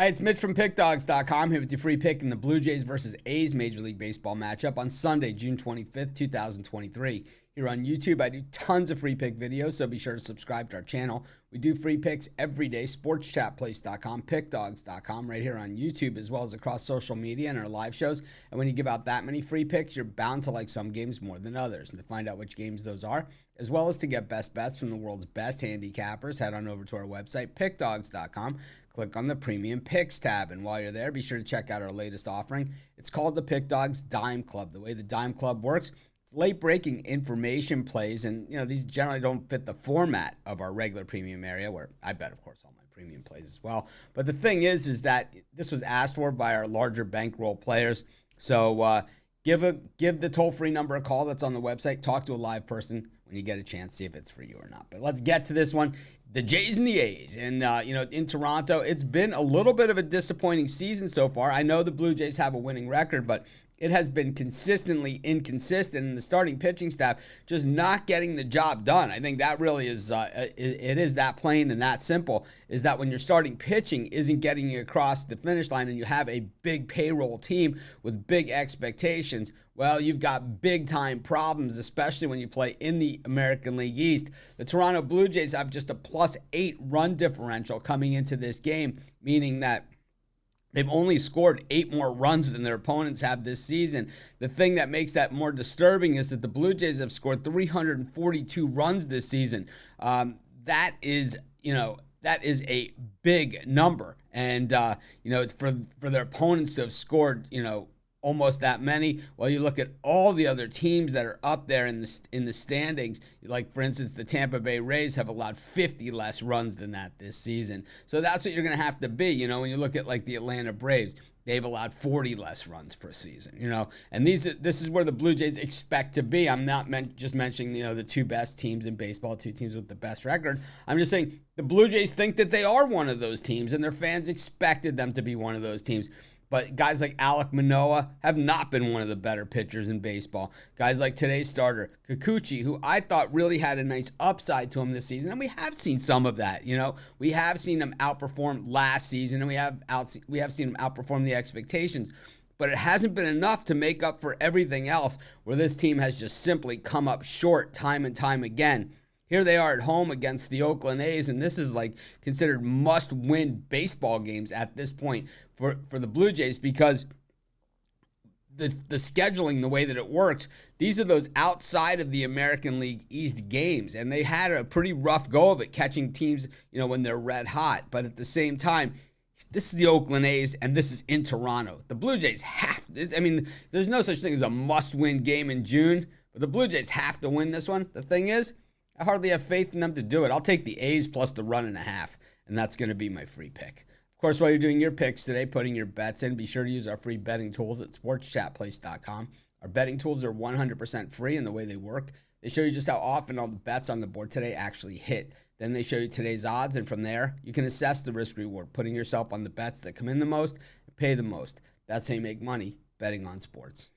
Hi, it's Mitch from Pickdawgz.com here with your free pick in the Blue Jays versus A's Major League Baseball matchup on Sunday, June 25th, 2023. Here on YouTube, I do tons of free pick videos, so be sure to subscribe to our channel. We do free picks every day, sportschatplace.com, pickdawgz.com, right here on YouTube, as well as across social media and our live shows. And when you give out that many free picks, you're bound to like some games more than others. And to find out which games those are, as well as to get best bets from the world's best handicappers, head on over to our website, pickdawgz.com. Click on the Premium Picks tab, and while you're there, be sure to check out our latest offering. It's called the Pick Dawgz Dime Club. The way the Dime Club works, it's late-breaking information plays, and these generally don't fit the format of our regular premium area, where I bet, of course, all my premium plays as well. But the thing is that this was asked for by our larger bankroll players. So give the toll-free number a call that's on the website. Talk to a live person when you get a chance, see if it's for you or not. But let's get to this one. The Jays and the A's. And, in Toronto, it's been a little bit of a disappointing season so far. I know the Blue Jays have a winning record, but it has been consistently inconsistent, and the starting pitching staff just not getting the job done. I think that really is, it is that plain and that simple, is that when your starting pitching isn't getting you across the finish line and you have a big payroll team with big expectations, well, you've got big-time problems, especially when you play in the American League East. The Toronto Blue Jays have just a +8 run differential coming into this game, meaning that they've only scored 8 more runs than their opponents have this season. The thing that makes that more disturbing is that the Blue Jays have scored 342 runs this season. That is a big number. And, for their opponents to have scored, almost that many. Well, you look at all the other teams that are up there in the standings, like, for instance, the Tampa Bay Rays have allowed 50 less runs than that this season. So that's what you're going to have to be, when you look at, like, the Atlanta Braves. They've allowed 40 less runs per season, And this is where the Blue Jays expect to be. I'm not just mentioning, the two best teams in baseball, two teams with the best record. I'm just saying the Blue Jays think that they are one of those teams, and their fans expected them to be one of those teams. But guys like Alek Manoah have not been one of the better pitchers in baseball. Guys like today's starter, Kikuchi, who I thought really had a nice upside to him this season, and we have seen some of that. We have seen him outperform last season, and we have seen him outperform the expectations. But it hasn't been enough to make up for everything else, where this team has just simply come up short time and time again. Here they are at home against the Oakland A's, and this is like considered must-win baseball games at this point for the Blue Jays, because the scheduling, the way that it works, these are those outside of the American League East games, and they had a pretty rough go of it, catching teams, when they're red hot. But at the same time, this is the Oakland A's, and this is in Toronto. The Blue Jays there's no such thing as a must-win game in June, but the Blue Jays have to win this one. The thing is, I hardly have faith in them to do it. I'll take the A's plus the 1.5, and that's going to be my free pick. Of course, while you're doing your picks today, putting your bets in, be sure to use our free betting tools at sportschatplace.com. Our betting tools are 100% free in the way they work. They show you just how often all the bets on the board today actually hit. Then they show you today's odds, and from there, you can assess the risk-reward, putting yourself on the bets that come in the most and pay the most. That's how you make money betting on sports.